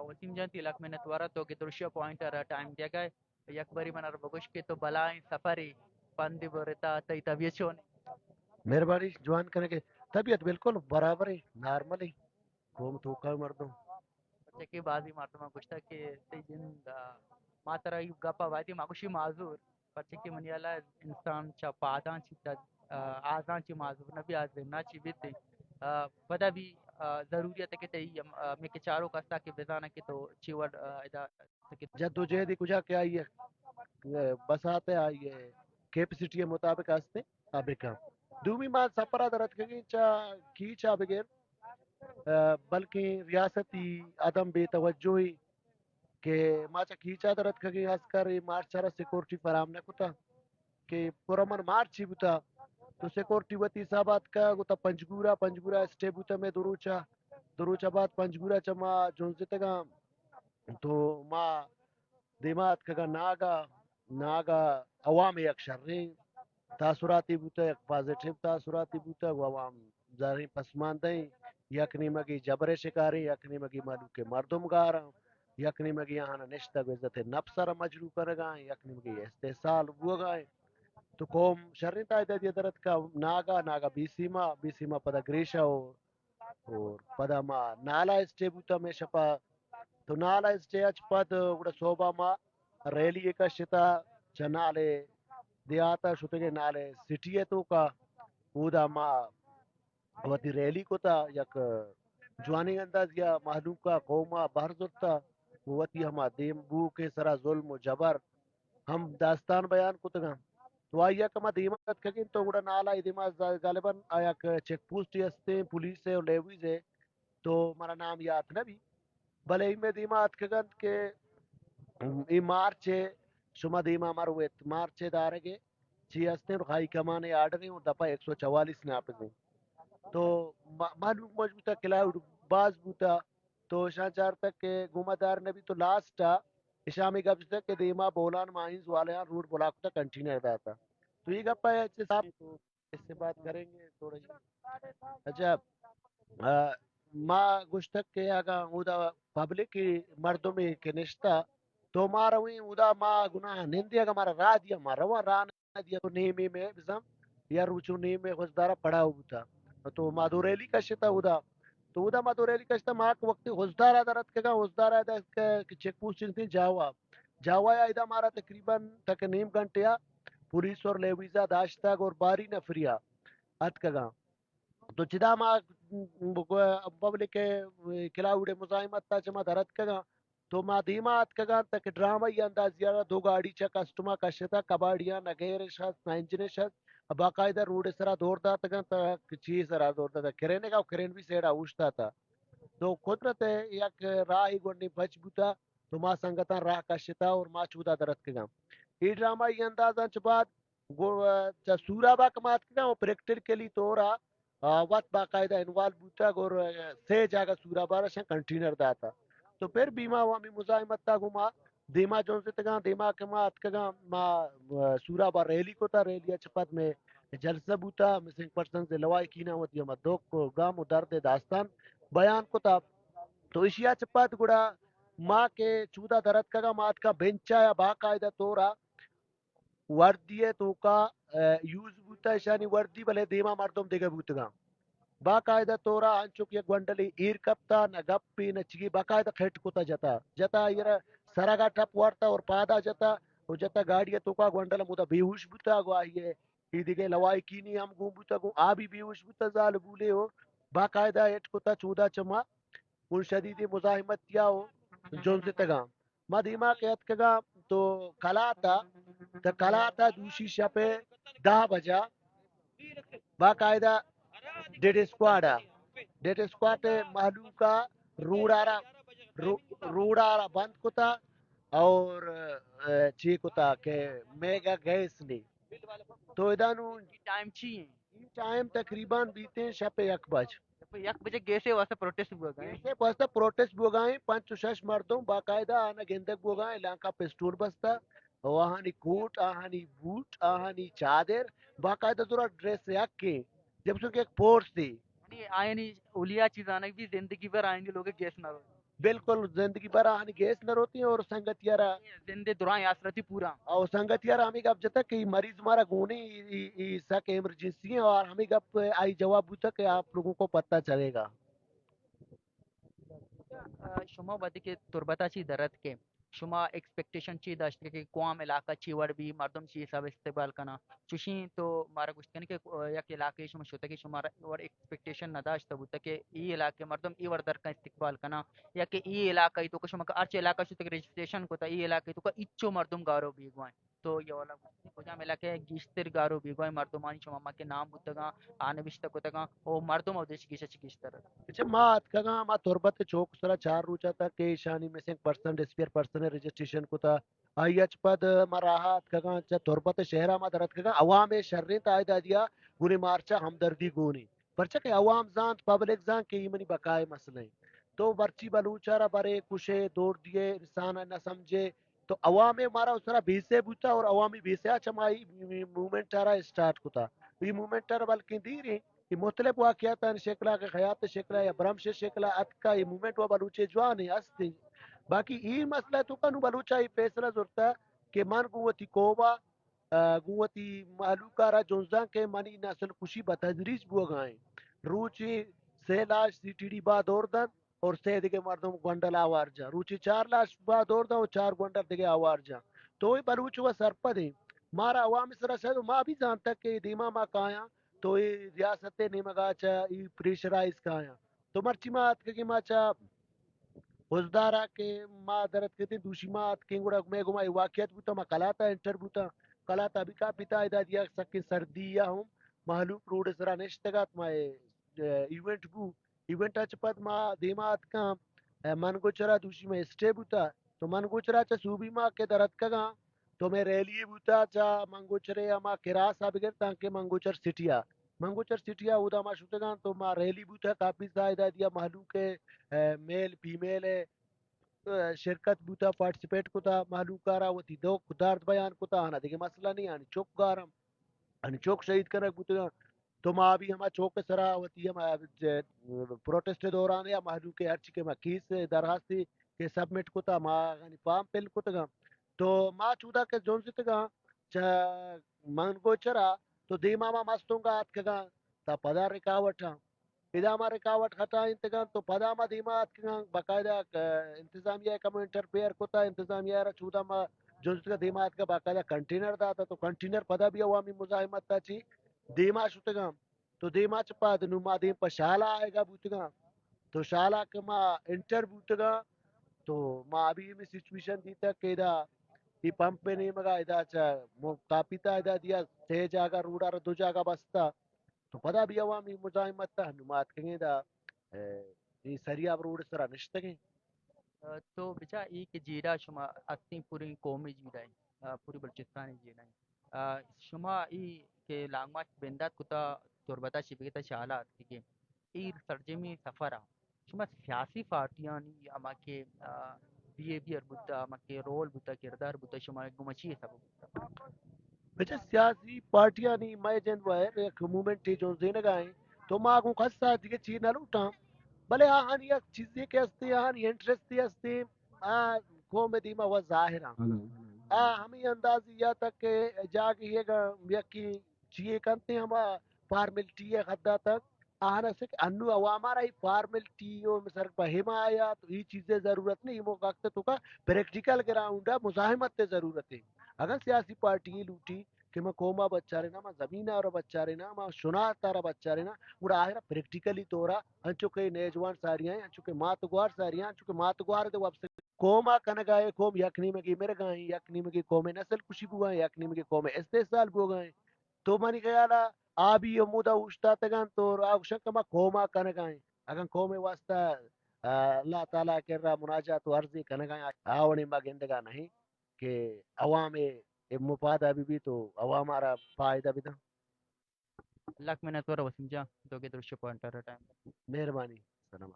وسیم جان تیلاک من نتوارا تو که درشیا پوینت را تایم دیا گئے یک باری من رو بگوش که تو بلائیں سفری پندی برتا تی طبیعت شون مہربانی جوان کریں کہ طبیعت بالکل برابر ہے نارمل ہے قوم تو کا مردوں چکی بازی مردم گوشتا که تی جن ما ترا ایو گپا وایدی مگوشی معذور پر چکی منیالا انسان چا پادان چی تا آزان چی معذور نبی آز نا چی بیتی پدا بھی ضروریت ہے کہ تی میں کے چاروں کستا کہ بزانا کہ تو چی ور ادا جد و جہدی کجا کے آئی ہے بساتے آئی ہے کیپیسٹی مطابق آستے ابے کا دومی ماں سپرا درت کی چا بغیر بلکہ ریاستی عدم بے توجہی کہ ماچا کیچا درت کگی عسکر مارچارا سیکورٹی فراہم نہ کتا کہ پرامن مارچی بوتا تو سیکورٹی وتی حسابات کا گوتا پنجگورا اسٹے بوتا میں دروچا بعد پنجگورا چما جونزے تگا تو ما دیمات کگا ناگا عوام یک شرری تاثراتی بوتا یک پازیٹیو تاثراتی بوتا و عوام ظاہری پسماندہیں یکنی مگی جبر شکاری یکنی مگی ملوک مردم گارا یکنی مگی یہاں نشتہ عزت نفس را مجروع کرگا یکنی مگی استحصال ہوگا تو قوم شرری تایدہ دی درت کا ناگا بیسیما پدا گریشا اور پدا ما نالا اسٹے بوتا میں شپا تو نالا اسٹے اچ پد گڑا صوبہ ما ریلی ایک شتا چنالے دیاتا شتگے نالے سٹی تو کا اودا ما وتی ریلی کو تا یک جوانی انداز یا معلوم کا قوما بہر زرتا وتی ہما دیم بو کے سرا ظلم و جبر ہم داستان بیان کو تگا تو آیا کما دیمت کگین تو گڑا نالا دیما غالباً آیا چیک پوسٹ ہستے پولیس ہے اور لیویز ہے تو ہمارا نام یاد نہ بھی بلے میں دیما کگن کے ای مارچ شما دیما مرویت مارچ دارگے چی ہستے ہائی کمانے آرڈر ہیں دپا 144 ناپس ہیں تو معلوم مجبوطہ کلاؤڈ باز بوتا تو شاہ چار تک کہ گمدار نبی تو لاسٹا اشامی گپ تک کہ دیما بولان مائنز والے ہیں روڈ بلاک تک کنٹینر رہتا تو یہ گپا ہے اچھے صاحب تو اس سے بات کریں گے تھوڑا اچھا ما گشتک کے آگا اودا پبلک مردوں میں کے نشتا تو مارا ہوئی اودا ما گناہ نندی اگا مارا را دیا مارا وہ را دیا تو نیمی میں بزم یا روچو نیمی خوزدارا پڑا ہوتا تو مادوریلی کشتا اودا تو اودا مادوریلی کشتا ماک وقتی خوزدارا درت کگا خوزدارا دا چیک پوسٹ چنتی جاوا یا ایدا مارا تقریباً تک نیم گھنٹیا پولیس اور لیویزا داشتا اور باری نفریا ات کگا تو چدا ما پبلک کلاوڑے مزاحمت تا چما درت کگا تو ما دیمات کگا تک ڈرامہ یہ انداز زیادہ دو گاڑی چا کسٹما کشتا کباڑیاں نگیر شخص نہ انجن شخص باقاعدہ روڈ سرا دور دا تگا تا چیز سرا دور دا کرینے کا کرین بھی سیڑا اوشتا تھا تو قدرت یک راہ گونی بچ بوتا تو ما سنگتا راہ کشتا اور ما چودا درت کگا ای ڈرامہ یہ اندازہ چ بعد سورا با کمات کگا وہ پریکٹر کے لی تورا وقت باقاعدہ انوالو بوتا اور سے جاگا سورا بارا شن کنٹینر داتا تو پھر بیما وامی مزاحمت تا گما دیما جون سے تگا دیما کما اتکگا ما سورا با ریلی کو تا ریلی چپت میں جلسہ بوتا مسنگ پرسن سے لوائی کینا ہوتی ہم دوک کو گام و درد داستان بیان کو تا تو اشیا چپت گڑا ماں کے چودا درد کگا مات کا بینچا یا باقاعدہ تورا وردی ہے تو کا یوز بوتا شانی وردی بلے دیما مردم دیگا بوتگا باقاعدہ تورا انچوک یک گونڈلی ایر کپتا نہ گپی نہ چگی باقاعدہ کھٹ کوتا جتا یہ سرگا ٹپ وارتا اور پادا جتا اور جتا گاڑی تو کا گونڈل مودا بیہوش بوتا گو آئیے ای دیگے لوائی کینی ہم گو بوتا گو آبی بیہوش بوتا زال بولے ہو باقاعدہ اٹ کوتا چودا چما ان شدید مزاحمت کیا ہو جون سے تگا ما دیما کے ات کگا تو کلا تا دوشی شپے 10 بجا باقاعدہ ڈیڈ اسکواڈ محلو کا روڑارا روڑارا بند کتا اور چی کتا کہ میگا گیس نے تو ادانو ٹائم چی ٹائم تقریباً بیتے شپے 1 بج یک بجے گیسے واسطے پروٹیسٹ ہوا گئے ایسے بستا پروٹیسٹ بوگائیں 5 6 مردوں باقاعدہ آنا گندک بوگائیں لانکا پسٹول بستا آہانی کوٹ آہانی بوٹ آہانی چادر باقاعدہ ذرا ڈریس یک کے جب سو کہ ایک فورس تھی یعنی آئینی اولیا چیز آنے بھی زندگی بھر آئیں گے لوگ گیس نہ ہو بالکل زندگی بھر آنی گیس نہ ہوتی ہیں اور سنگت یارا زندے دوران یاسرتی پورا اور سنگت یارا ہمیں گپ جتا کہ مریض ہمارا گونی سک ایمرجنسی ہے اور ہمیں گپ آئی جواب ہوتا کہ آپ لوگوں کو پتہ چلے گا. شما ودی که تربتا چی درد که شما ایکسپیکٹیشن چی داشته که قوم علاقه چی ور بی مردم چی حساب استقبال کنا چوشی تو مارا گوشت کنه که یک علاقه شما شده که شما ور ایکسپیکٹیشن نداشته بوده که ای علاقه مردم ای ور در کا استقبال کنا یا که ای علاقه تو که شما که ارچ علاقه شده که رجسٹریشن کو تا ای علاقه تو که ایچو مردم گارو بیگوائیں تو یہ والا کجا علاقه گیشتر گارو بیگوائیں مردمانی شما ما که نام بودگا آنے بشتا کتگا او مردم او دیش گیشت گیشتر اچھا مات کگا ما تربت چوک سرا چار روچا تا کہ شانی missing person disappear person registration کو تا آئی اچ پد مراحت کگا چا تربت شہرہ ما درت کگا عوام شرین تا آئی دا دیا گونی مارچا ہمدردی گونی پرچا کہ عوام زانت پبلک زان کے ایمنی بقائے مسئلے تو برچی بلوچارا برے کشے دور دیے انسان نہ سمجھے تو عوام مارا اسرا بیسے بوتا اور عوامی بیسے اچھا مائی مومنٹ چارا اسٹارٹ کتا یہ مومنٹ چارا بلکہ دیری یہ مختلف واقعات شکلا کے خیات شکلا یا برمش شکلا اتکا یہ مومنٹ و بلوچے جوان ہے استی باقی یہ مسئلہ تو کنو بلوچا یہ فیصلہ ضرورتا کہ من قوتی کوبا قوتی معلوکارا جونزان کے منی نسل خوشی بتدریج بو گائیں روچی 6 لاش سی ٹی ڈی بعد اور دن اور 6 دیگے مردم گونڈل آوار جا روچی 4 لاش بعد اور دن اور 4 گونڈل دیگے آوار جا تو یہ بلوچ و سرپد ہیں مارا عوام سرا شاید ما بھی جانتا کہ دیما ما کایا تو یہ ریاست نیمگا چا یہ پریشرائز کایا تو مرچی مات کہ ما چا حزدارا کے ما درت کتے دوشی مات کنگوڑا میں گما واقعیت بوتا ما کلاتا انٹر بوتا کلاتا بھی کا پتا ادا دیا سکے سردی یا ہم محلوب روڈ سرا نشتگات ما ایونٹ بو ایونٹ اچ پد ما دیمات کا من گوچرا دوشی میں اسٹے بوتا تو من گوچرا چا صوبی ما کے درت کگا تو میں ریلی بوتا چا منگوچرے ما کراس بگر تاکہ منگوچر سٹیا منگوچر سٹیا اودا ما شتگان تو ما ریلی بوتا کافی زائدہ دیا محلو کے میل فیمیل شرکت بوتا پارٹیسپیٹ کوتا محلو کارا وتی دو درد بیان کوتا آنا دیکھے مسئلہ نہیں آنی چوک گارم آنی چوک شہید کرک بوتا تو ما بھی ہما چوک سرا وتی ہما پروٹیسٹ دوران یا محلو کے ہرچی کے ما کیس درخواستی کے سبمٹ کوتا ما غنی فارم پل کوتا تو ما چودا کے جون ستگا چا منگو چرا تو دیما ما مستوں گا اتکگا تا پدا رکاوٹا پدا ما رکاوٹ ہٹا انتگام تو پدا ما دیما اتکگا باقاعدہ انتظامیہ کم انٹرفیئر کوتا انتظامیہ را چودا ما جون ستگا دیما اتکا باقاعدہ کنٹینر داتا تو کنٹینر پدا بھی عوامی مزاحمت تا چی دیما شتگا تو دیما چپا دنو ما دیم پا شالا آئے گا بوتگا تو شالا کے ما انٹر بوتگا تو ما ابھی میں سچویشن دیتا کہ دا ಈ ಪಂಪೆನಿ ಮಗ ಇದಾಚ ತಾಪಿತಾ ಇದ ದಿಯಾ تے جاگا روڑا رو دو جاگا بستا تو پدا بھی عوامی مزاحمت تا نمات کہیں دا یہ سریاب روڑ سرا نشتگیں تو بچا ای کہ جیرا شما اتی پوری قومی جیرا ہے پوری بلوچستانی جیرا ہے شما ای کہ لانگماچ بندات کتا تربتا شبیتا شالات کہ ای سرجمی سفرا شما سیاسی پارٹیاں نی اما کے بیہیویئر بوتا اما کے رول بوتا کردار بوتا شما گمچی سبب بچے سیاسی پارٹیاں نہیں میں جن وہ ہے ایک مومنٹ تھی جو زین گائیں تو ماں کو خاصا دیگه چی نہ لوٹا بلے آہن یک چیزی کے ہستی آہن انٹرسٹ ہستی قوم دیما و ظاہرہ ہمیں اندازی یا تک کہ جاگی ہے یکی چیئے کنتے ہم فارملٹی ہے خدا تک آہن سے کہ انو عوامارا ہی فارملٹی و مثلا بہما آیا تو یہ چیزیں ضرورت نہیں وہ وقت تو کا پریکٹیکل گراؤنڈا مزاحمت تے ضرورت ہے اگر سیاسی پارٹی لوٹی کہ میں کوما بچا رہنا میں زمین اور بچا رہنا میں سنا تارا بچا رہنا وہ آہرا پریکٹیکلی تورا انچو کے نیجوان ساریاں انچو کے ماتگوار ساریاں انچو کے ماتگوار دے واپس کوما کنگائے قوم یکنی مگی میرے گائیں یکنی مگی قوم نسل کشی بوگائیں یکنی مگی قوم استحصال بوگائیں تو منی خیالا آبی یمودا اوشتا تگان تو آوشن کما کوما کنگائیں اگر قوم واسطہ اللہ تعالیٰ کر رہا مناجات و عرضی کنگائیں آوڑی مگندگا نہیں کہ عوام مفاد بھی تو عوام آرا فائدہ بھی تھا لاکھ منت ور وسیم جا دو کے درشو پوائنٹ ٹائم مہربانی سلام